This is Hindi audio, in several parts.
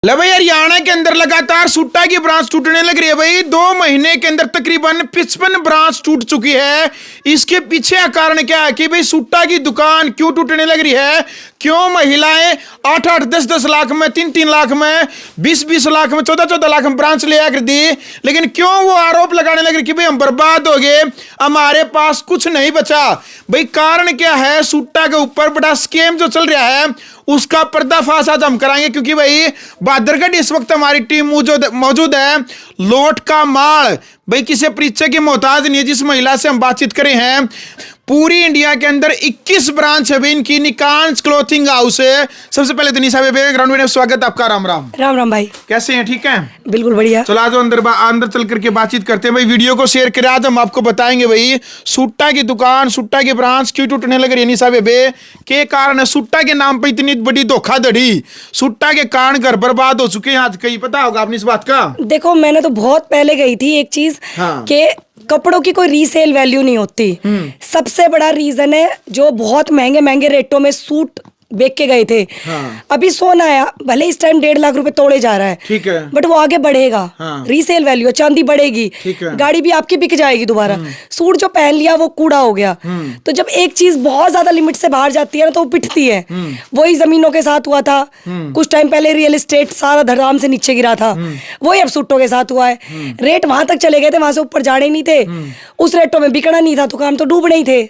ले भाई हरियाणा के अंदर लगातार सूटा की ब्रांच टूटने लग रही है भाई। 2 महीने के अंदर तकरीबन 55 ब्रांच टूट चुकी है। इसके पीछे का कारण क्या है कि भाई सूटा की दुकान क्यों टूटने लग रही है, क्यों महिलाएं 8-8, 10-10 लाख में, 3-3 लाख में, 20-20 लाख में, 14-14 लाख में ब्रांच ले आकर दी, लेकिन क्यों वो आरोप लगाने लग रही कि भाई हम बर्बाद हो गए, हमारे पास कुछ नहीं बचा। भाई कारण क्या है, सूटा के ऊपर बड़ा स्कैम जो चल रहा है उसका पर्दाफाश आज हम कराएंगे, क्योंकि भाई बहादुरगढ़ इस वक्त हमारी टीम मौजूद है। लोट का माल भाई किसी परिचय की मोहताज नहीं है। जिस महिला से हम बातचीत करें हैं, पूरी इंडिया के अंदर 21 ब्रांच है भाई इनकी। निकांश क्लोथिंग हाउस है। सबसे पहले तो निशा बेबे ग्राउंड में स्वागत आपका। राम राम। राम राम भाई, कैसे हैं? ठीक हैं? बिल्कुल बढ़िया। चलो आज अंदर चल करके बातचीत करते हैं भाई। वीडियो को शेयर करें, आज हम आपको बताएंगे भाई सूटा की दुकान, सूटा की ब्रांच क्यों टूटने लग रही है। निशा बेबे के कारण है सूटा के नाम पे इतनी बड़ी धोखाधड़ी, सूटा के कारण घर बर्बाद हो चुके हैं। आज कहीं पता होगा आपने इस बात का? देखो, मैंने तो बहुत पहले गई थी एक चीज के कपड़ों की कोई रीसेल वैल्यू नहीं होती। सबसे बड़ा रीजन है जो बहुत महंगे महंगे रेटों में सूट बेच के गए थे। अभी सोना आया, भले इस टाइम 1.5 लाख रुपए तोड़े जा रहा है, ठीक है, बट वो आगे बढ़ेगा। रीसेल वैल्यू, चांदी बढ़ेगी, गाड़ी भी आपकी बिक जाएगी दोबारा। सूट जो पहन लिया वो कूड़ा हो गया। तो जब एक चीज बहुत ज्यादा लिमिट से बाहर जाती है ना तो वो पिटती है। वही जमीनों के साथ हुआ था कुछ टाइम पहले, रियल एस्टेट सारा धड़ाम से नीचे गिरा था। वही अब सूटों के साथ हुआ है। रेट वहां तक चले गए थे, वहां से ऊपर जाने ही नहीं थे। उस रेटों में बिकना नहीं था तो काम तो डूबने ही थे।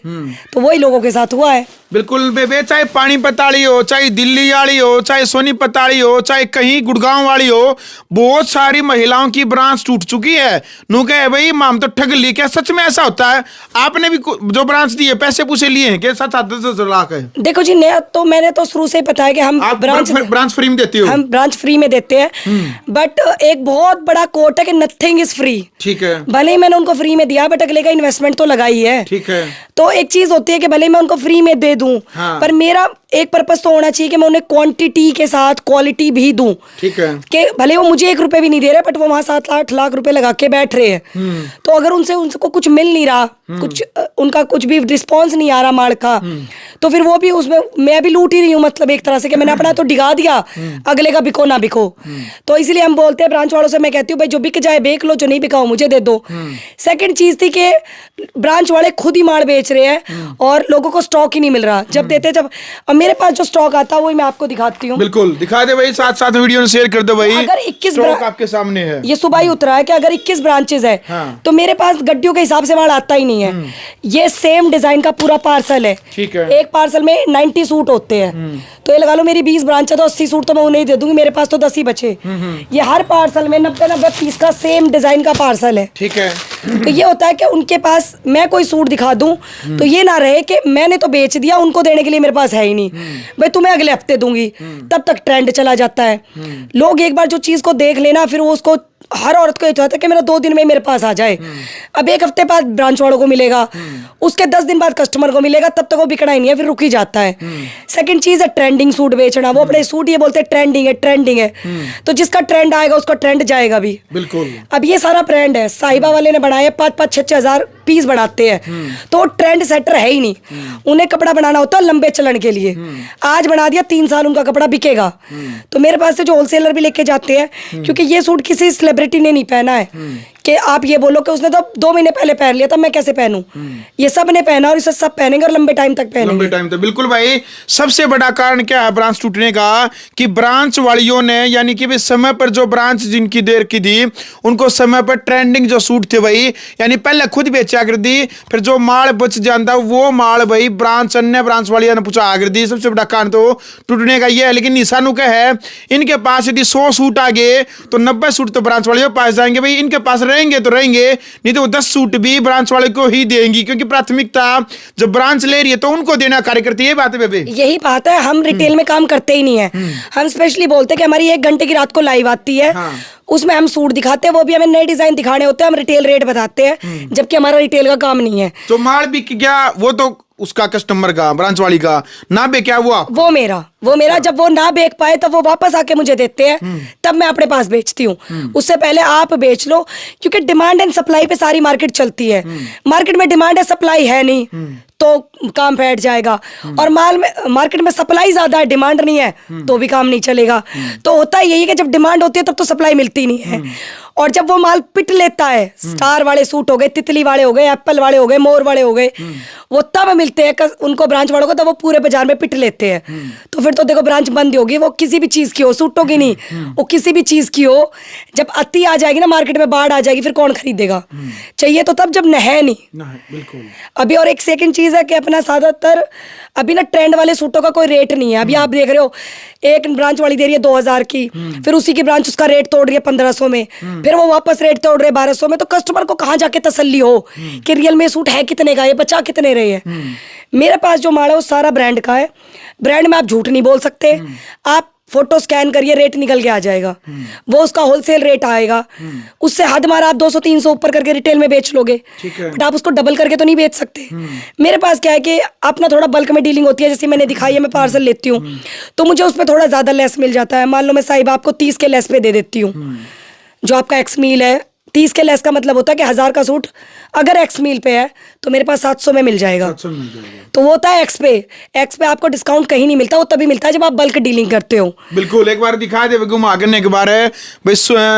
तो वही लोगों के साथ हुआ है। बिल्कुल बेबे, चाहे पानीपत वाली हो, चाहे दिल्ली वाली हो, चाहे सोनीपत वाली हो, चाहे कहीं गुड़गांव वाली हो, बहुत सारी महिलाओं की ब्रांच टूट चुकी है। नु कहे भाई हम तो ठग ली। क्या सच में ऐसा होता है? आपने भी जो ब्रांच दी है पैसे पूसे लिए हैं क्या? 7-10 लाख है? देखो जी, तो मैंने तो शुरू से ही पता है कि हम ब्रांच फ्री में देती हो। हम ब्रांच फ्री में देते हैं, बट एक बहुत बड़ा कोट है कि नथिंग इज फ्री। ठीक है, भले ही मैंने उनको फ्री में दिया, बट अगले का इन्वेस्टमेंट तो लगा ही है। ठीक है। तो एक चीज होती है कि भले मैं उनको फ्री में दे दूं, पर मेरा एक पर्पस तो होना चाहिए कि मैं उन्हें क्वांटिटी के साथ क्वालिटी भी दूं। ठीक है, कि भले वो मुझे 1 रुपए भी नहीं दे रहे, बट वो वहां 7-8 लाख रुपए लगा के बैठ रहे हैं। तो अगर उनको कुछ मिल नहीं रहा, कुछ उनका कुछ भी रिस्पॉन्स नहीं आ रहा माल का, तो फिर वो भी उसमें मैं भी लूट ही रही हूँ। मतलब एक तरह से कि मैंने अपना तो डिगा दिया, अगले का बिको ना बिको। तो इसलिए हम बोलते हैं ब्रांच वालों से, मैं कहती हूँ भाई जो बिक जाए बेच लो, जो नहीं बिका मुझे दे दो। सेकंड चीज थी कि ब्रांच वाले खुद ही माल बेच रहे हैं और लोगों को स्टॉक ही नहीं मिल रहा। जब देते जब अब मेरे पास जो स्टॉक आता है वही मैं आपको दिखाती हूँ। बिल्कुल दिखा दे भाई, साथ साथ वीडियो शेयर कर दो भाई। अगर 21 स्टॉक आपके सामने है, ये सुबह ही उतरा है कि अगर 21 ब्रांचेस है तो मेरे पास गड्डियों के हिसाब से माल आता ही नहीं है। ये सेम डिजाइन का पूरा पार्सल है। ठीक है, एक पार्सल में 90 सूट होते हैं, तो ये लगा लो मेरी 20 ब्रांच है तो 80 सूट तो मैं उन्हें दे दूंगी, मेरे पास तो 10 ही बचे। ये हर पार्सल में 90-90 पीस का सेम डिजाइन का पार्सल है। ठीक है, तो ये होता है कि उनके पास मैं कोई सूट दिखा दूं तो ये ना रहे कि मैंने तो बेच दिया, उनको देने के लिए मेरे पास है ही नहीं, भाई तुम्हें अगले हफ्ते दूंगी। तब तक ट्रेंड चला जाता है। लोग एक बार जो चीज को देख लेना, फिर वो उसको, हर औरत को ये चाहता है कि मेरा 2 दिन में मेरे पास आ जाए। अब 1 हफ्ते बाद ब्रांच वालों को मिलेगा, उसके 10 दिन बाद कस्टमर को मिलेगा, तब तक वो बिकना ही नहीं है, फिर रुक ही जाता है। सेकंड चीज है ट्रेंडिंग सूट बेचना। वो अपने सूट ये बोलते हैं ट्रेंडिंग है, तो जिसका ट्रेंड आएगा उसका ट्रेंड जाएगा भी। बिल्कुल। अब ये सारा ब्रांड है, साहिबा वाले ने बनाए 5-5, 6-6 हजार पीस बनाते हैं, तो ट्रेंड सेटर है ही नहीं। उन्हें कपड़ा बनाना होता है लंबे चलन के लिए। आज बना दिया, 3 साल उनका कपड़ा बिकेगा। तो मेरे पास से जो होलसेलर भी लेके जाते हैं, क्योंकि ये सूट किसी सेलिब्रिटी ने नहीं पहना है कि आप ये बोलो कि उसने तो 2 महीने पहले पहन लिया था, मैं कैसे पहनूं। ये सब ने पहना और इसे सब पहनेंगे और लंबे टाइम तक पहनेंगे। लंबे टाइम तक। बिल्कुल भाई, सबसे बड़ा कारण क्या है ब्रांच टूटने का, कि ब्रांच वालियों ने, यानी कि समय पर जो ब्रांच जिनकी देर की थी उनको समय पर ट्रेंडिंग जो सूट थे भाई, यानी पहले खुद बेचा कर दी, फिर जो माल बच जाता वो माल भाई अन्य ब्रांच वालियों ने पूछा कर दी। सबसे बड़ा कारण तो टूटने का ये है। लेकिन निशानों का है, इनके पास यदि 100 सूट आ गए तो 90 सूट तो ब्रांच वालियों के पास जाएंगे भाई। इनके पास रहेंगे तो रहेंगे, नहीं तो वो 10 सूट भी ब्रांच वाले को ही देंगी, क्योंकि प्राथमिकता जब ब्रांच ले रही है तो उनको देना कार्य करती है। बात है बेबे, यही बात है। हम रिटेल में काम करते ही नहीं है। हम स्पेशली बोलते हैं कि हमारी 1 घंटे की रात को लाइव आती है, उसमें हम सूट दिखाते हैं, वो भी हमें नए डिजाइन दिखाने होते हैं, हम रिटेल रेट बताते हैं, जबकि हमारा रिटेल का काम नहीं है। तो माल बिक गया वो तो उसका कस्टमर का, ब्रांच वाली का, ना बेचा हुआ वो मेरा जब वो ना बेच पाए तब वो वापस आके मुझे देते हैं, तब मैं अपने पास बेचती हूँ। उससे पहले आप बेच लो, क्योंकि डिमांड एंड सप्लाई पे सारी मार्केट चलती है। मार्केट में डिमांड है, सप्लाई है नहीं, तो काम बैठ जाएगा, और माल में मार्केट में सप्लाई ज्यादा है, डिमांड नहीं है तो भी काम नहीं चलेगा। तो होता है यही कि जब डिमांड होती है तब तो सप्लाई मिलती नहीं है, और जब वो माल पिट लेता है, स्टार वाले सूट हो गए, तितली वाले हो गए, एप्पल वाले हो गए, मोर वाले हो गए, वो तब मिलते हैं उनको ब्रांच वालों को, तब वो पूरे बाजार में पिट लेते हैं। तो फिर तो देखो ब्रांच बंद होगी, वो किसी भी चीज की हो, सूटों की नहीं, वो किसी भी चीज की हो। जब अति आ जाएगी ना मार्केट में, बाढ़ आ जाएगी, फिर कौन खरीदेगा? चाहिए तो तब जब है नहीं। बिल्कुल। अभी और एक सेकंड चीज है कि अपना ज्यादातर अभी ना ट्रेंड वाले सूटों का कोई रेट नहीं है। अभी आप देख रहे हो एक ब्रांच वाली दे रही है 2000 की, फिर उसी की ब्रांच उसका रेट तोड़ रही है 1500 में, फिर वो वापस रेट तोड़ रहे हैं 1200 में। तो कस्टमर को कहाँ जाके तसल्ली हो कि रियल में सूट है कितने का, ये बचा कितने रहे हैं। मेरे पास जो माल है वो सारा ब्रांड का है। ब्रांड में आप झूठ नहीं बोल सकते। आप फोटो स्कैन करिए, रेट निकल के आ जाएगा, वो उसका होलसेल रेट आएगा। उससे हद मारा आप 200-300 ऊपर करके रिटेल में बेच लोगे, बट आप उसको डबल करके तो नहीं बेच सकते। मेरे पास क्या है कि अपना थोड़ा बल्क में डीलिंग होती है, जैसे मैंने दिखाई है, मैं पार्सल लेती हूँ तो मुझे उस पर थोड़ा ज्यादा लेस मिल जाता है। मान लो मैं साहिब आपको 30 के लेस पे दे देती हूँ, जो आपका एक्स मील है 30 के लेस का मतलब होता है कि 1000 का सूट अगर एक्स मील पे है तो मेरे पास 700 में मिल जाएगा। तो वो होता है एक्स पे आपको डिस्काउंट कहीं नहीं मिलता, वो तभी मिलता है जब आप बल्क डीलिंग करते हो। बिल्कुल, एक बार दिखा दे घुमा करने एक बार है भाई,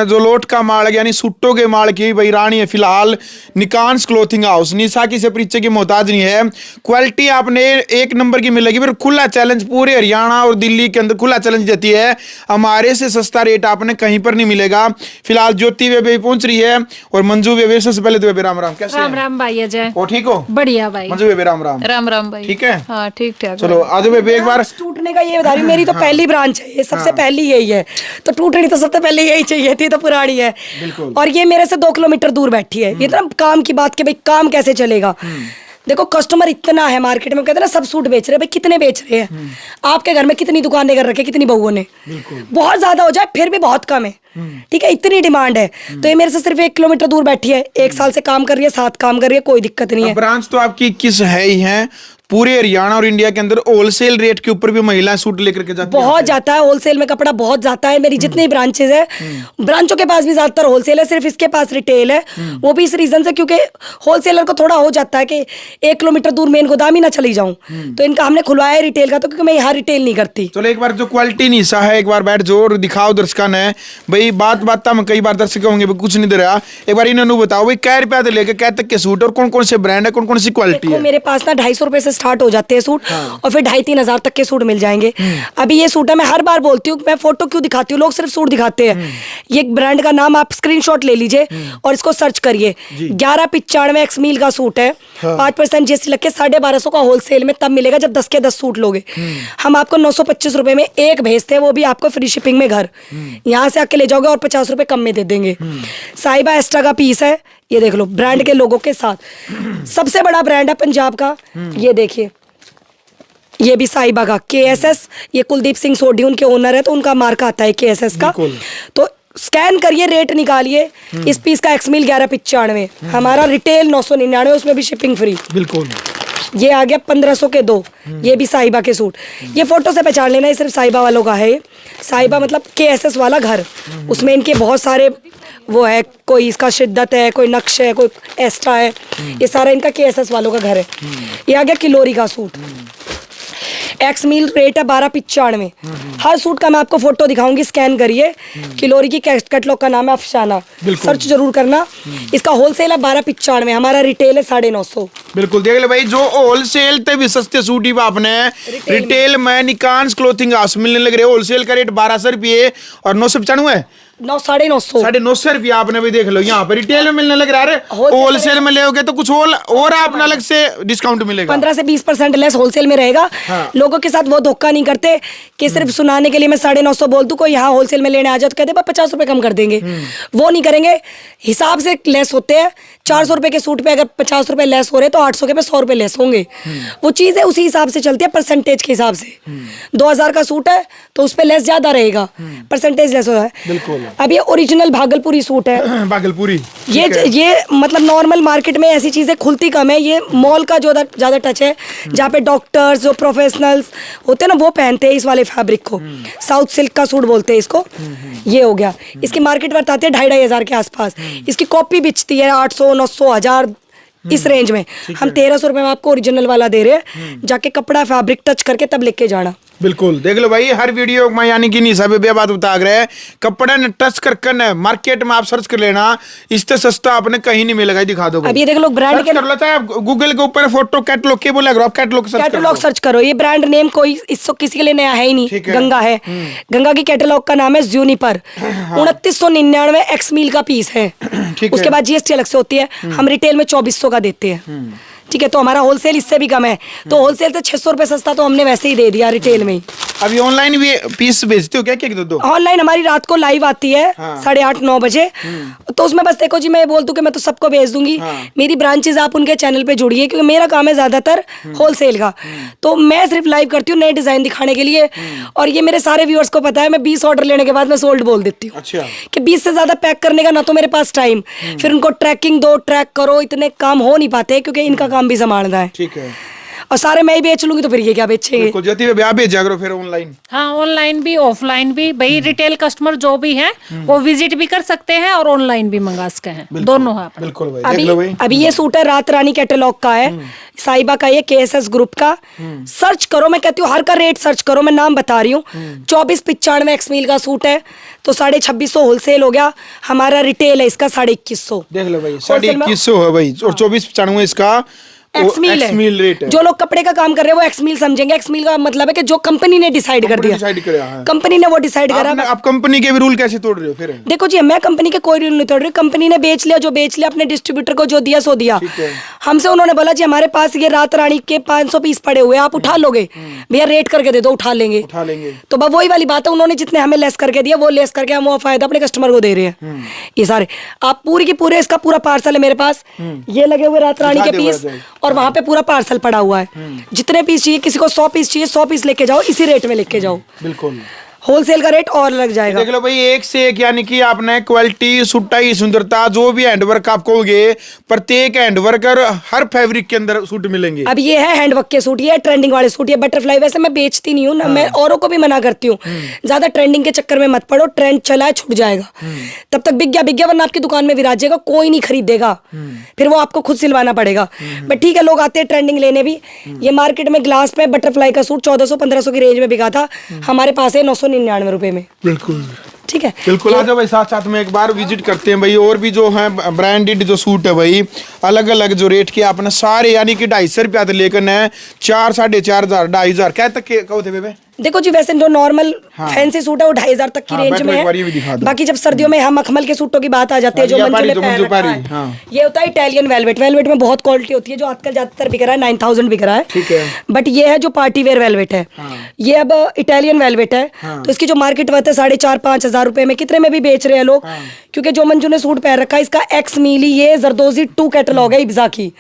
जो लोट का माल यानी सूटों के माल की भाई रानी है फिलहाल निकांस क्लोथिंग हाउस। निशा की से परिचय की मोहताज नहीं है, क्वालिटी आपने एक नंबर की मिलेगी। फिर खुला चैलेंज पूरे हरियाणा और दिल्ली के अंदर खुला चैलेंज देती है, हमारे से सस्ता रेट आपने कहीं पर नहीं मिलेगा। फिलहाल ज्योति बेबी पहुंच रही है और मंजू बेबी। सबसे पहले तो बेबी राम राम, कैसे राम राम भाई अजय, ओ ठीक हो? बढ़िया भाई। मंजू बेबी राम राम। राम राम भाई, ठीक है? हाँ ठीक ठाक। चलो आज बेबी एक बार टूटने का ये बता रही हूँ, मेरी तो पहली ब्रांच है ये, सबसे पहली यही है, तो टूटनी तो सबसे पहले यही चाहिए थी, तो पुरानी है। और ये मेरे से 2 किलोमीटर दूर बैठी है। ये तो ना काम की बात कि भाई काम कैसे चलेगा। देखो कस्टमर इतना है मार्केट में, कहते हैं ना सब सूट बेच रहे हैं, भाई कितने बेच रहे हैं? आपके घर में कितनी दुकानें कर रखे, कितनी बहुओं ने? बहुत ज्यादा हो जाए फिर भी बहुत कम है, ठीक है, इतनी डिमांड है। तो ये मेरे से सिर्फ 1 किलोमीटर दूर बैठी है, 1 साल से काम कर रही है, साथ काम कर रही है, कोई दिक्कत नहीं है। ब्रांच तो आपकी 21 है ही है, पूरे हरियाणा और इंडिया के अंदर होलसेल रेट के ऊपर भी महिलाएं सूट लेकर के जाती हैं। बहुत जाता है होलसेल में कपड़ा, बहुत जाता है। मेरी जितनी ब्रांचेस है, ब्रांचों के पास भी ज्यादातर होलसेल है, सिर्फ इसके पास रिटेल है। वो भी इस रीजन से क्योंकि होलसेलर को थोड़ा हो जाता है कि 1 किलोमीटर दूर मेन गोदाम ही ना चली जाऊं, तो इनका हमने खुलवाया है रिटेल का, तो क्योंकि मैं यहाँ रिटेल नहीं करती। चलो एक बार जो क्वालिटी निशा है एक बार बैठ जो और दिखाओ दर्शकों ने भाई। बात में कई बार दर्शक होंगे कुछ नहीं दे रहा, एक बार इन्होंने बताओ भाई क्या रुपया लेके क्या तक के सूट और कौन कौन से ब्रांड है, कौन कौन सी क्वालिटी है? मेरे पास ना 250 रुपए से स्टार्ट हो जाते हैं सूट, और फिर 2,500-3 हजार तक के सूट मिल जाएंगे। अभी ये सूट है, मैं हर बार बोलती हूँ, मैं फोटो क्यों दिखाती हूँ, लोग सिर्फ सूट दिखाते हैं। ये ब्रांड का नाम आप स्क्रीनशॉट ले लीजिए और इसको सर्च करिए। 1195 एक्स मील का सूट है, 5% जीएसटी लग के 1250 का होलसेल में तब मिलेगा जब 10 के 10 सूट लोगे। हम आपको 925 रुपए में एक भेजते हैं, वो भी आपको फ्री शिपिंग में घर, यहाँ से आके ले जाओगे और 50 रुपए कम में दे देंगे। साहिबा एक्स्ट्रा का पीस है, ये देख लो ब्रांड के लोगों के साथ। सबसे बड़ा ब्रांड है पंजाब का, ये देखिए, ये भी साहिबा का KSS, ये कुलदीप सिंह सोढी उनके ओनर है, तो उनका मार्का आता है KSS का। तो स्कैन करिए, रेट निकालिए। इस पीस का एक्स मील 1195, हमारा रिटेल 999, उसमें भी शिपिंग फ्री। बिल्कुल। ये आ गया 1500 के 2, ये भी साहिबा के सूट। ये फोटो से पहचान लेना, ये सिर्फ साहिबा वालों का है। ये साहिबा मतलब KSS वाला घर, उसमें इनके बहुत सारे वो है, कोई इसका शिद्दत है, कोई नक्श है, कोई एस्ट्रा है, ये सारा इनका KSS वालों का घर है। ये आ गया किलोरी का सूट, एक्स मील रेट है 1295। हर सूट का मैं आपको फोटो दिखाऊंगी, स्कैन करिए। किलोरी की कैटलॉग का नाम है अफसाना, सर्च जरूर करना। इसका होलसेल है 1295, हमारा रिटेल है 950। बिल्कुल देख ले भाई, जो होलसेल ते भी सस्ते सूट ही आपने रिटेल में निकांस क्लोथिंग हाउस मिलने लग रहे। होलसेल का रेट 1200 रुपये और 995 950 रुपया आपने भी देख लो यहाँ पे रिटेल में मिलने लग रहा है। होलसेल में लोगे तो कुछ और आपने अलग से डिस्काउंट मिलेगा, 15 से 20% लेस होलसेल में रहेगा। लोगों के साथ वो धोखा नहीं करते कि सिर्फ सुनाने के लिए मैं 950 बोल दूं, कोई यहाँ होलसेल में लेने आ जाए तो कहते 50 रुपए कम कर देंगे, वो नहीं करेंगे। हिसाब से लेस होते हैं। 400 रुपए के सूट पे अगर 50 रुपए लेस हो रहे तो 800 के पे 100 रुपए लेस होंगे। वो चीज है उसी हिसाब से चलती है, परसेंटेज के हिसाब से। 2000 का सूट है तो उस पे लेस ज्यादा रहेगा, परसेंटेज लेस होगा। बिल्कुल। अब ये ओरिजिनल भागलपुरी सूट है, भागलपुरी। ये मतलब नॉर्मल मार्केट में ऐसी चीजें खुलती कम है, ये मॉल का जो ज्यादा टच है, जहाँ पे डॉक्टर्स जो प्रोफेशनल्स होते हैं ना वो पहनते हैं इस वाले फैब्रिक को। साउथ सिल्क का सूट बोलते हैं इसको। ये हो गया, इसकी मार्केट वर्थ आती है 2,500 के आसपास। इसकी कॉपी बिचती है 800, 900, 1000 इस रेंज में हम 1300 रुपए में आपको ओरिजिनल वाला दे रहे हैं। जाके कपड़ा फैब्रिक टच करके तब लेके जाना। बिल्कुल देख लो भाई, हर वीडियो में यानी कि नहीं सब बात बता रहे हैं, कपड़ा ने टच करके न मार्केट में आप सर्च कर लेना, इससे सस्ता आपने कहीं नहीं मिलेगा। दिखा दो भाई। अब ये देख लो ब्रांड के कर लेता है, गूगल के ऊपर फोटो कैटलॉग के बोले आप कैटलॉग सर्च करो। ये ब्रांड नेम कोई इसको किसी के लिए नया है ही नहीं, गंगा है। गंगा की कैटलॉग का नाम है जूनिपर। 2999 एक्स मील का पीस है। उसके बाद जीएसटी अलग से होती है। हम रिटेल में 2400 का देते हैं। ठीक है, तो हमारा होलसेल इससे भी कम है। तो होलसेल से 600 रुपए सस्ता तो हमने वैसे ही दे दिया रिटेल में ही। अभी ऑनलाइन भी पीस बेचते हो क्या? क्या दो ऑनलाइन हमारी रात को लाइव आती है 8:30-9 बजे। तो उसमें बस देखो जी, मैं बोल दूं कि मैं तो सबको भेज दूंगी। मेरी ब्रांचेस आप उनके चैनल पे जुड़िए, क्योंकि मेरा काम है ज्यादातर होलसेल का। तो मैं सिर्फ लाइव करती हूँ नए डिजाइन दिखाने के लिए। और ये मेरे सारे व्यूअर्स को पता है, मैं 20 ऑर्डर लेने के बाद मैं सोल्ड बोल देती हूँ। अच्छा। कि 20 से ज्यादा पैक करने का ना तो मेरे पास टाइम, फिर उनको ट्रैकिंग दो, ट्रैक करो, इतने काम हो नहीं पाते क्योंकि इनका काम भी संभालना है। ठीक है। और सारे मैं ही बेच लूंगी तो फिर ये क्या बेचेंगे? ज्योति भाई आप भेजा करो फिर ऑनलाइन। हाँ, ऑनलाइन भी ऑफलाइन भी भाई। रिटेल कस्टमर जो भी है वो विजिट भी कर सकते हैं और ऑनलाइन भी मंगा सकते हैं, दोनों है। बिल्कुल भाई, देख लो भाई। अभी ये सूट है रात रानी कैटलॉग का है, साइबा का, ये KSS ग्रुप का। सर्च करो, मैं कहती हूँ हर का रेट सर्च करो, मैं नाम बता रही हूँ। 2495 एक्स मील का सूट है, तो 2550 होलसेल हो गया। हमारा रिटेल है इसका 2150। देख लो भाई, 2150 है भाई। और 2495 इसका एक्समील रेट है। जो लोग कपड़े का काम कर रहे हैं वो एक्समील समझेंगे। एक्समील का मतलब है कि जो कंपनी ने डिसाइड कर दिया, कंपनी ने वो डिसाइड करा। आप कंपनी के भी रूल कैसे तोड़ रहे हो फिर? देखो जी, मैं कंपनी के कोई रूल नहीं तोड़ रही। कंपनी ने बेच लिया, जो बेच लिया, अपने डिस्ट्रीब्यूटर को जो दिया सो दिया। हमसे उन्होंने बोला जी हमारे पास ये रात रानी के 500 पीस पड़े हुए, आप उठा लोगे? भैया रेट करके दे दो, उठा लेंगे। तो बस वही वाली बात है, उन्होंने जितने हमें लेस करके दिया वो लेस करके हम वो फायदा अपने कस्टमर को दे रहे हैं। ये सारे आप पूरी की पूरे, इसका पूरा पार्सल है मेरे पास। ये लगे हुए रात रानी के पीस, और वहां पे पूरा पार्सल पड़ा हुआ है। जितने पीस चाहिए, किसी को 100 पीस चाहिए, 100 पीस लेके जाओ, इसी रेट में लेके जाओ। बिल्कुल होलसेल का रेट और लग जाएगा। देख लो भाई, एक से एक यानी कि आपने क्वालिटी, सुटाई, सुंदरता, जो भी हैंडवर्क आप कहोगे, प्रत्येक हैंडवर्क और हर फैब्रिक के अंदर सूट मिलेंगे। अब ये है हैंडवर्क के सूट, ये ट्रेंडिंग वाले सूट, ये बटरफ्लाई। वैसे मैं बेचती नहीं हूँ ना, मैं औरों को भी मना करती हूँ ज्यादा ट्रेंडिंग के चक्कर में मत पड़ो। ट्रेंड चला है, छूट जाएगा, तब तक बिक गया, वरना आपकी दुकान में विराज जाएगा, कोई नहीं खरीदेगा, फिर वो आपको खुद सिलवाना पड़ेगा। बट ठीक है, लोग आते हैं ट्रेंडिंग लेने भी। ये मार्केट में ग्लास में बटरफ्लाई का सूट 1400-1500 की रेंज में बिका था, हमारे पास है 999 रुपए में। बिल्कुल ठीक है, बिल्कुल। आ जाओ भाई, साथ साथ में एक बार विजिट करते हैं भाई। और भी जो है ब्रांडेड जो सूट है भाई, अलग अलग जो रेट के आपने सारे यानी कि 250 रुपया से लेकर न 4, 4,500, 2,500 क्या तक के कहो थे बेबे? देखो जी, वैसे जो नॉर्मल फैंसी सूट है वो 2,500 तक की रेंज में है। बाकी जब सर्दियों में हम मखमल के सूटों की बात आ जाती है, जो मंजुले पहन रखा है, ये होता है इटालियन वेलवेट। वेलवेट में बहुत क्वालिटी होती है, जो आजकल ज्यादातर बिक रहा है, 9000 बिक रहा है। ठीक है। बट ये है जो पार्टी वेयर वेलवेट है, ये अब इटालियन वेलवेट है। तो इसकी जो मार्केट वर्थ है 4,500-5 हजार रुपए में, कितने में भी बेच रहे हैं लोग। क्योंकि जो मंजू ने सूट पहन रखा है, इसका एक्स मीली, ये जरदोजी 2 कैटलॉग है इब्जा की,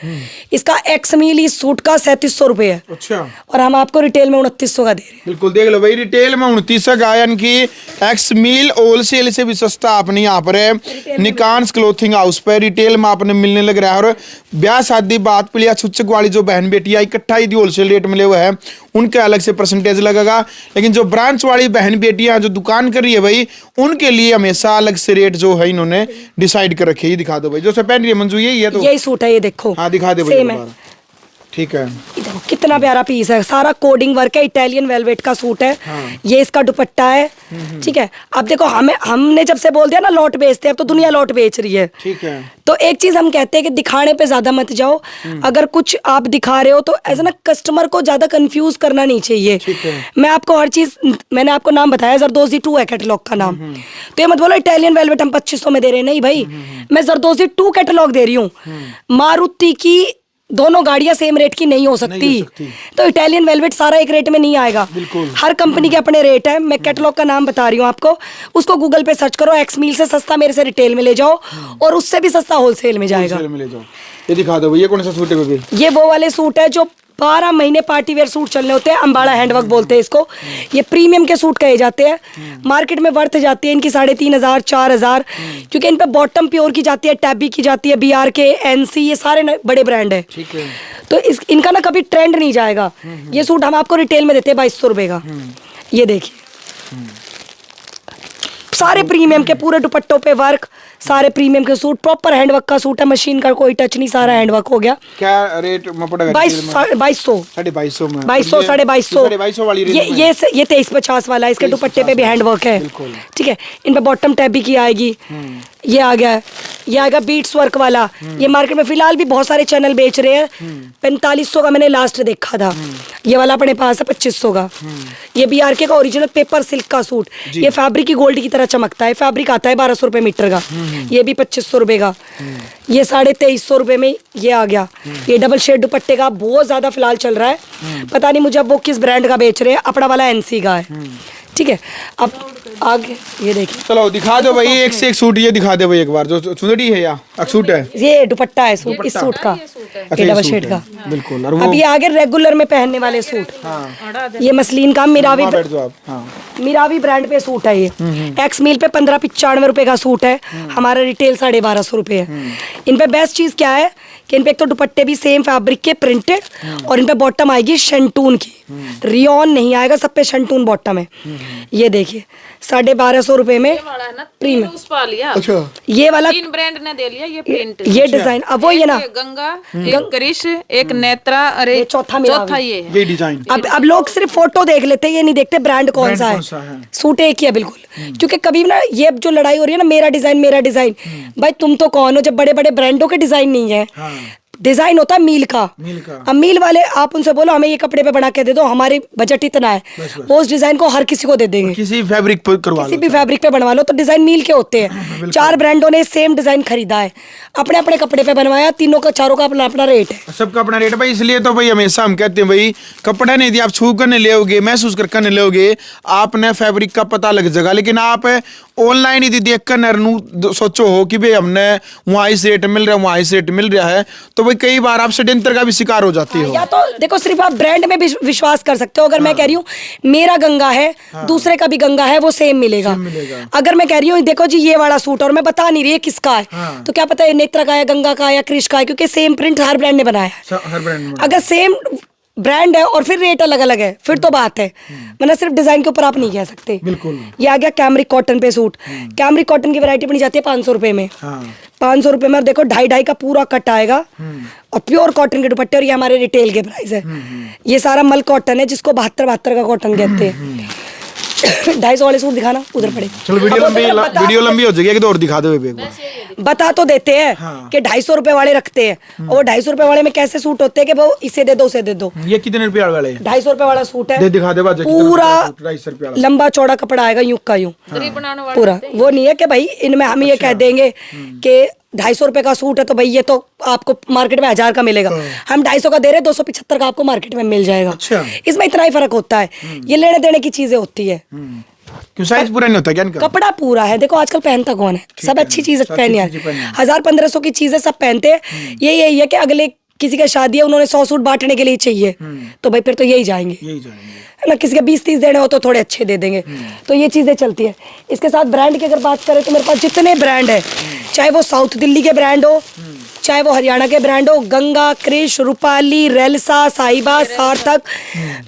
इसका एक्स मीली सूट का 3700 रुपए है। अच्छा। और हम आपको रिटेल में 2900 का दे रहे हैं। बिल्कुल देख लो भाई, रिटेल में 2900 का, यानी कि एक्स मील होलसेल से भी सस्ता आपने यहाँ पर है निकांस क्लोथिंग हाउस पर रिटेल में आपने मिलने लग रहा है। और ब्याह शादी बात पिलिया छुच्छक वाली जो बहन बेटियां इकट्ठा ही होलसेल रेट मिले हुए हैं, उनके अलग से परसेंटेज लगेगा। लेकिन जो ब्रांच वाली बहन बेटियां जो दुकान कर रही है भाई, उनके लिए हमेशा अलग से रेट जो है इन्होंने डिसाइड कर रखे। दिखा दो भाई, जो से पहन रही है मंजू, यही है? तो यही सूट है, ये देखो। हाँ दिखा दे भाई। ठीक है, कितना प्यारा पीस है, सारा कोडिंग वर्क है, इटालियन वेलवेट का सूट है। ये इसका दुपट्टा है। ठीक है, अब देखो हमने जब से बोल दिया ना लॉट बेचते हैं, अब तो दुनिया लॉट बेच रही है। ठीक है। तो एक चीज हम कहते हैं कि दिखाने पे ज्यादा मत जाओ। अगर कुछ आप दिखा रहे हो तो ऐसा ना कस्टमर को ज्यादा कंफ्यूज करना नहीं चाहिए। मैं आपको हर चीज, मैंने आपको नाम बताया, जरदोजी 2 है कैटलॉग का नाम। तो ये मत बोलो इटालियन वेलवेट हम 2500 में दे रहे हैं, नहीं भाई, मैं जरदोजी 2 कैटलॉग दे रही हूँ। मारुति की दोनों गाड़ियां सेम रेट की नहीं हो सकती। तो इटालियन वेलवेट सारा एक रेट में नहीं आएगा, हर कंपनी के अपने रेट है। मैं कैटलॉग का नाम बता रही हूँ आपको, उसको गूगल पे सर्च करो, एक्स मील से सस्ता मेरे से रिटेल में ले जाओ, और उससे भी सस्ता होलसेल में जाएगा। ये दिखा दो, ये कौन सा सूट है? ये वो वाले सूट है जो 12 महीने पार्टी वेयर सूट चलने होते हैं, अंबाड़ा हैंडवर्क बोलते हैं इसको। ये प्रीमियम के सूट कहे जाते हैं, मार्केट में वर्थ जाती है इनकी 3,500-4,000, क्योंकि इन पे बॉटम प्योर की जाती है, टैबी की जाती है, BRK, NC, ये सारे बड़े ब्रांड है। तो इनका ना कभी ट्रेंड नहीं जाएगा। ये सूट हम आपको रिटेल में देते हैं 2200 रुपए का। ये देखिए, सारे प्रीमियम के, पूरे दुपट्टों पे वर्क, सारे प्रीमियम के सूट, प्रॉपर हैंडवर्क का सूट है, मशीन का कोई टच नहीं, सारा हैंडवर्क हो गया। क्या रेट में पड़ेगा? 2200 2250 में, 2200 2250 वाली रेंज में। ये 2350 वाला है, इसके दुपट्टे पे भी हैंडवर्क है, ठीक है। इन पे बॉटम टैब भी की आएगी। ये आ गया, ये आएगा बीट्स वर्क वाला। ये मार्केट में फिलहाल भी बहुत सारे चैनल बेच रहे हैं, 4500 का मैंने लास्ट देखा था। ये वाला अपने पास है 2500 का। ये BRK का ओरिजिनल पेपर सिल्क का सूट, ये फैब्रिक की गोल्ड की तरह चमकता है। फैब्रिक आता है 1200 रुपए मीटर का, ये भी 2500 रुपए का। ये 2350 रुपए में ये आ गया। ये डबल शेड दुपट्टे का बहुत ज्यादा फिलहाल चल रहा है, पता नहीं मुझे अब वो किस ब्रांड का बेच रहे हैं। अपना वाला NC का है, ठीक है। अब आगे ये देखिए, चलो दिखा दो भाई, एक से एक सूट ये दिखा दे भाई एक बार। जो चुंदड़ी है या सूट है? ये दुपट्टा है सूट, इस सूट का, ये डबल शेड का। बिल्कुल। और अब ये आगे रेगुलर में पहनने वाले सूट, ये मसलिन का मिरावी, बैठ जाओ आप। हाँ, मिरावी ब्रांड पे सूट है। ये एक्स मील पे 1595 रुपए का सूट है, हमारा रिटेल 1250 रुपए है। इन पे बेस्ट चीज क्या है कि इन पे एक तो दुपट्टे भी सेम फैब्रिक के प्रिंटेड, और इन पे बॉटम आएगी शंटून की, रियॉन नहीं आएगा, सब पे शंटून बॉटम है। ये देखिए 1250 रुपए में प्रीमियम। अच्छा, ये वाला 3 ब्रांड ने दे लिया ये प्रिंट, ये डिजाइन। अब वो ये ना, गंगा, एक क्रिश, एक नेत्रा, और ये एक चौथा ये है। ये डिजाइन। अब लोग सिर्फ फोटो देख लेते हैं, ये नहीं देखते ब्रांड कौन सा है। सूट एक ही है बिल्कुल। क्योंकि कभी ना ये जो लड़ाई हो रही है ना, मेरा डिजाइन, भाई तुम तो कौन हो जब बड़े बड़े ब्रांडों के डिजाइन नहीं है। डिजाइन होता है मील का। अब मील वाले आप उनसे बोलो हमें ये कपड़े पे बना के दे दो, हमारी बजट इतना है, वो उस डिजाइन को हर किसी को दे देंगे। किसी फैब्रिक पे करवा लो, किसी भी फैब्रिक पे बनवा लो, तो डिजाइन मील के होते हैं। 4 ब्रांडों ने सेम डिजाइन खरीदा है, अपने अपने कपड़े पे बनवाया, तीनों का चारों का अपना अपना रेट है। सबका अपना रेट है भाई। इसलिए तो भाई हमेशा हम कहते हैं भाई, कपड़ा नहीं दिया आप छू कर नहीं लोगे, महसूस कर नहीं लोगे, आपने फैब्रिक का पता लग जाएगा। लेकिन आप ऑनलाइन यदि देख कर नरनू सोचो हो कि भाई हमने वहाँ इस रेट मिल रहा है, वहाँ इस रेट मिल रहा है, तो भाई कई बार आप षड्यंत्र का भी शिकार हो जाती हो। या तो देखो सिर्फ आप ब्रांड में भी विश्वास कर सकते हो। अगर मैं कह रही हूँ मेरा गंगा है, दूसरे का भी गंगा है, वो सेम मिलेगा। अगर मैं कह रही हूँ देखो जी ये वाला सूट, और मैं बता नहीं रही है किसका है, तो क्या पता है नेत्रा का है, गंगा का है या क्रिश का है, क्योंकि सेम प्रिंट हर ब्रांड ने बनाया है। हर ब्रांड। अगर सेम ब्रांड है और फिर रेट अलग अलग है, फिर तो बात है, वरना सिर्फ डिजाइन के ऊपर आप नहीं कह सकते। बिल्कुल। ये आ गया कैमरिक कॉटन पे सूट। कैमरिक कॉटन की वैरायटी बनी जाती है 500 रुपए में। 500 रुपए में देखो 2.5 का पूरा कट आएगा, और प्योर कॉटन के दुपट्टे, और ये हमारे रिटेल के प्राइस है। ये सारा मल कॉटन है, जिसको 72 का कॉटन कहते हैं। 250 वाले सूट दिखाना उधर पड़े। चलो वीडियो लंबी हो जाएगी, एक दो और दिखा दो एक बार। बता तो देते हैं कि 250 रुपए वाले रखते हैं, और वो 250 रुपए वाले में कैसे सूट होते हैं कि वो इसे दे दो उसे दे दो। ये कितने रुपए वाले हैं? 250 रुपए वाला सूट है, दिखा दे पूरा लंबा चौड़ा कपड़ा आएगा, यूं का यूं पूरा। वो नहीं है कि भाई इनमें हम ये कह देंगे कि 250 रुपए का सूट है तो भाई ये तो आपको मार्केट में 1000 का मिलेगा, हम 250 का दे रहे हैं, 275 का आपको मार्केट में मिल जाएगा। इसमें इतना ही फर्क होता है, ये लेने देने की चीजें होती है। क्यों साइज पूरा नहीं होता क्या इनका? कपड़ा पूरा है। देखो आजकल पहनता कौन है, सब अच्छी चीज पहन यार, 1000-1500 की चीजें सब पहनते हैं। यही है कि अगले किसी का शादी है, उन्होंने 100 सूट बांटने के लिए चाहिए, तो भाई फिर तो यही जाएंगे, है ना। किसी के 20-30 देने हो तो थोड़े अच्छे दे देंगे, तो ये चीजें चलती है। इसके साथ ब्रांड की अगर बात करें तो मेरे पास जितने ब्रांड है, चाहे वो साउथ दिल्ली के ब्रांड हो, चाहे वो हरियाणा के ब्रांड हो, गंगा, क्रिश, रूपाली, रेलसा, साहिबा, सार्थक,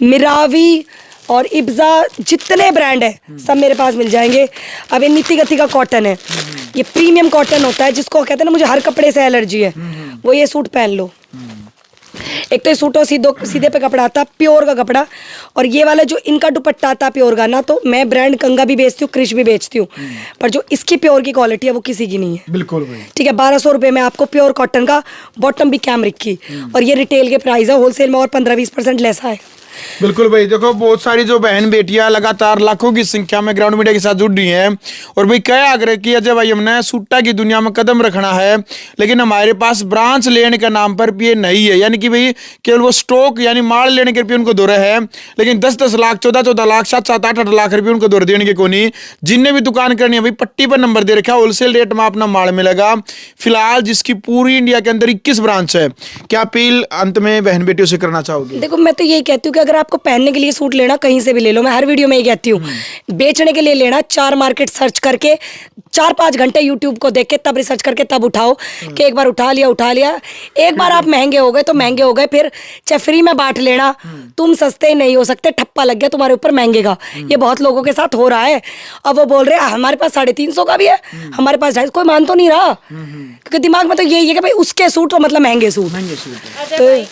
मिरावी और इब्जा, जितने ब्रांड है सब मेरे पास मिल जाएंगे। अब ये नीति गति का कॉटन है, ये प्रीमियम कॉटन होता है, जिसको कहते हैं ना मुझे हर कपड़े से एलर्जी है, वो ये सूट पहन लो। एक तो ये सूटों सीधे पे कपड़ा आता, प्योर का कपड़ा, और ये वाला जो इनका दुपट्टा आता प्योर का ना, तो मैं ब्रांड गंगा भी बेचती हूँ, क्रिश भी बेचती हूँ, पर जो इसकी प्योर की क्वालिटी है वो किसी की नहीं है। बिल्कुल भाई। ठीक है, 1200 रुपए में आपको प्योर कॉटन का, बॉटम भी कैमरिक की, और ये रिटेल के प्राइस है, होलसेल में और 15-20% लेस है। बिल्कुल भाई। देखो बहुत सारी जो बहन बेटियां लगातार लाखों की संख्या में ग्राउंड मीडिया के साथ जुड़ रही हैं, और भाई क्या आग्रह किया जब भाई हमने सूटा की दुनिया में कदम रखना है, लेकिन हमारे पास ब्रांच लेने के नाम पर भी ये नहीं है, यानी कि भाई केवल वो स्टॉक यानी माल लेने के रुपये उनको दौरे है, लेकिन 10-10 लाख 14-14 लाख 7-7 8-8 लाख रुपये उनको दौरे देने के को नहीं। जिनने भी दुकान करनी है भाई पट्टी पर नंबर दे रखा है, होलसेल रेट में अपना माल मिलेगा। फिलहाल जिसकी पूरी इंडिया के अंदर 21 ब्रांच है, क्या अपील अंत में बहन बेटियों से करना चाहोगे? देखो मैं तो यही कहती हूँ कि अगर आपको पहनने के लिए सूट लेना कहीं से भी ले लो, मैं हर वीडियो में ये कहती हूँ। बेचने के लिए लेना 4 मार्केट सर्च करके 4-5 घंटे यूट्यूब को देख के तब रिसर्च करके तब उठाओ कि एक बार उठा लिया। एक बार आप महंगे हो गए तो महंगे हो गए, फिर चाहे फ्री में बांट लेना, तुम सस्ते नहीं हो सकते, ठप्पा लग गया तुम्हारे ऊपर महंगे का। ये बहुत लोगों के साथ हो रहा है। अब वो बोल रहे हैं हमारे पास 350 का भी है, हमारे पास 250, कोई मान तो नहीं रहा, क्योंकि दिमाग में तो यही है कि भाई उसके सूट तो मतलब महंगे सूट। अच्छा भाई,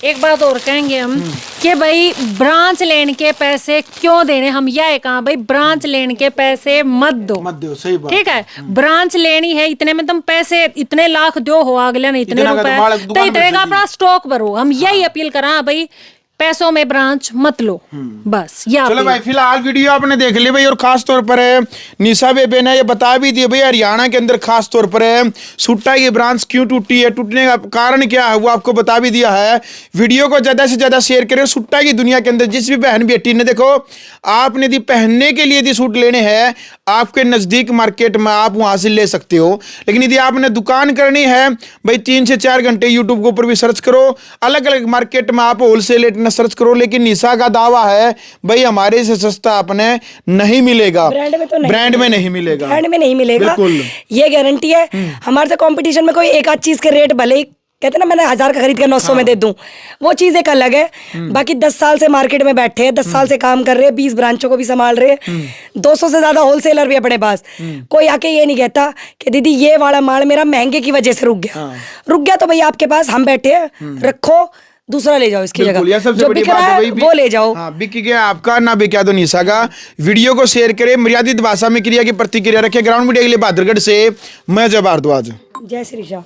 एक बात और कहेंगे हम कि भाई ब्रांच लेने के पैसे क्यों देने, हम यह कहा भाई ब्रांच लेने के पैसे मत दो, सही बात। ठीक है। ब्रांच लेनी है, इतने में तुम पैसे इतने लाख दो हो अगले ने इतने रुपए, तो इतने का अपना स्टॉक भरो। हम यही अपील करा भाई, पैसों में ब्रांच मत लो, बस। चलो भाई, फिलहाल वीडियो आपने देख ली भाई, और खास तौर पर निशा बेबे ने ये बता भी दिया भाई, हरियाणा के अंदर खास तौर पर सुट्टा की ब्रांच क्यों टूटी है, टूटने का कारण क्या है वो आपको बता भी दिया है। वीडियो को ज्यादा से ज्यादा शेयर करें। सुट्टा की दुनिया के अंदर जिस भी बहन बेटी ने, देखो आपने यदि पहनने के लिए यदि सूट लेने हैं, आपके नजदीक मार्केट में आप वहां से ले सकते हो, लेकिन यदि आपने दुकान करनी है भाई 3 से 4 घंटे यूट्यूब के ऊपर भी सर्च करो, अलग अलग मार्केट में आप होलसेल रेट में सर्च करो। लेकिन निशा का दावा है भाई हमारे से सस्ता आपने नहीं मिलेगा, ब्रांड में तो नहीं, ब्रांड में नहीं मिलेगा, ब्रांड में नहीं मिलेगा, ये गारंटी है। हमारे से कंपटीशन में कोई एक आध चीज के रेट भले ही कहते ना मैंने 1000 का खरीद कर 900 में दे दूं, वो चीज एक अलग है। बाकी 10 साल से मार्केट में बैठे हैं, 10 साल से काम कर रहे हैं, 20 ब्रांचों को भी संभाल रहे हैं, 200 से ज्यादा होलसेलर भी अपने पास। कोई आके ये नहीं कहता कि दीदी ये वाला माल मेरा महंगे की वजह से रुक गया तो भैया आपके पास हम बैठे हैं, रखो, दूसरा ले जाओ इसकी जगह, जो बिक रहा है वो ले जाओ। बिक गया आपका, ना बिका तो निशा का। वीडियो को शेयर करें, मर्यादित भाषा में क्रिया की प्रतिक्रिया रखें। ग्राउंड मीडिया के लिए बहादुरगढ़ से मैं जय भारद्वाज। जय श्री राम।